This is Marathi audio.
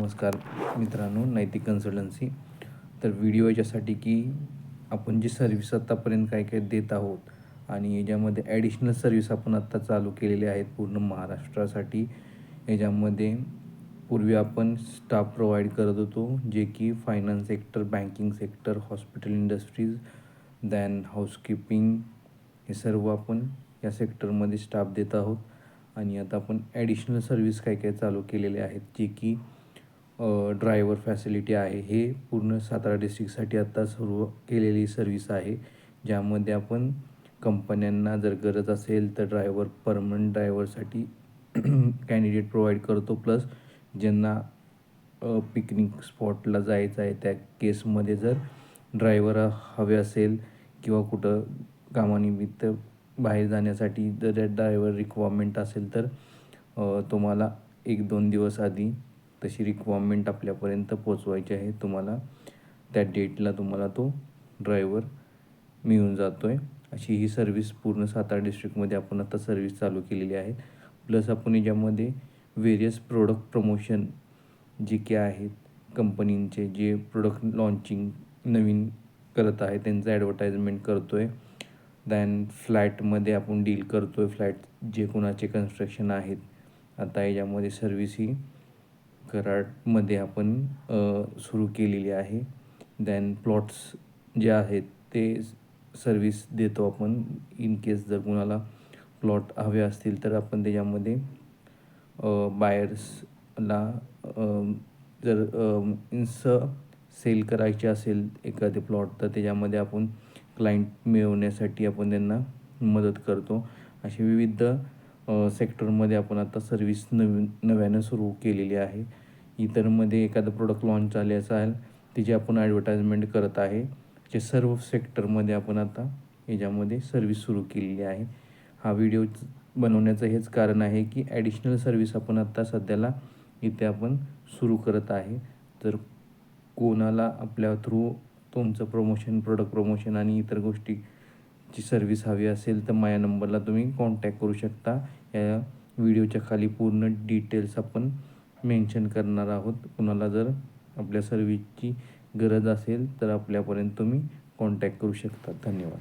नमस्कार मित्रांनो, नैतिक कन्सल्टन्सी. तर व्हिडिओ याच्यासाठी की आपण जी सर्व्हिस आत्तापर्यंत काय काय देत आहोत आणि याच्यामध्ये ॲडिशनल सर्व्हिस आपण आत्ता चालू केलेल्या आहेत पूर्ण महाराष्ट्रासाठी. याच्यामध्ये पूर्वी आपण स्टाफ प्रोव्हाइड करत होतो, जे की finance sector, banking sector, hospital industries, than housekeeping, हे सर्व आपण या सेक्टरमध्ये स्टाफ देत आहोत. आणि आता आपण ॲडिशनल सर्व्हिस काय काय चालू केलेले आहेत, जे की ड्रायव्हर फॅसिलिटी आहे. हे पूर्ण सातारा डिस्ट्रिक्टसाठी आत्ता सुरू केलेली सर्व्हिस आहे, ज्यामध्ये आपण कंपन्यांना जर गरज असेल तर परमनंट ड्रायव्हरसाठी कॅन्डिडेट प्रोव्हाइड करतो. प्लस ज्यांना पिकनिक स्पॉटला जायचं आहे त्या केसमध्ये जर ड्रायव्हर हवे असेल किंवा कुठं कामानिमित्त बाहेर जाण्यासाठी जर ड्रायव्हर रिक्वायरमेंट असेल तर तुम्हाला 1-2 दिवस आधी तशी रिक्वायरमेंट आपल्यापर्यंत पोचवायची आहे. तुम्हाला त्या डेटला तुम्हाला तो ड्रायव्हर मिळून जातो आहे. अशी ही सर्व्हिस पूर्ण सातारा डिस्ट्रिक्टमध्ये आपण आता सर्व्हिस चालू केलेली आहे. प्लस आपण याच्यामध्ये व्हेरियस प्रोडक्ट प्रमोशन जे की आहेत कंपनींचे, जे प्रोडक्ट लॉन्चिंग नवीन करत आहे त्यांचं ॲडव्हर्टाइजमेंट करतो आहे. दॅन फ्लॅटमध्ये आपण डील करतो आहे. फ्लॅट जे कोणाचे कन्स्ट्रक्शन आहेत, आता याच्यामध्ये सर्व्हिस ही कराडमध्ये आपण सुरू केलेली आहे. दॅन प्लॉट्स जे आहेत ते सर्व्हिस देतो आपण. इन केस जर कोणाला प्लॉट हवे असतील तर आपण त्याच्यामध्ये बायर्सला जर सेल करायचे असेल एखादे प्लॉट, तर त्याच्यामध्ये आपण क्लायंट मिळवण्यासाठी आपण त्यांना मदत करतो. अशी विविध सेक्टरमध्ये आपण आता सर्व्हिस नव्यानं सुरू केलेली आहे. इतरमध्ये एखादं प्रोडक्ट लॉन्च झाले असेल त्याची आपण ॲडव्हर्टाइजमेंट करत आहे. जे सर्व सेक्टरमध्ये आपण आता याच्यामध्ये सर्व्हिस सुरू केलेली आहे. हा व्हिडिओ बनवण्याचं हेच कारण आहे की ॲडिशनल सर्व्हिस आपण आत्ता सध्याला इथे आपण सुरू करत आहे. जर कोणाला आपल्या थ्रू तुमचं प्रमोशन, प्रोडक्ट प्रमोशन आणि इतर गोष्टीची सर्व्हिस हवी असेल तर माझ्या नंबरला तुम्ही कॉन्टॅक्ट करू शकता. या व्हिडिओच्या खाली पूर्ण डिटेल्स आपण मेन्शन करणार आहोत. कुणाला जर आपल्या सर्व्हिसची गरज असेल तर आपल्यापर्यंत तुम्ही कॉन्टॅक्ट करू शकता. धन्यवाद.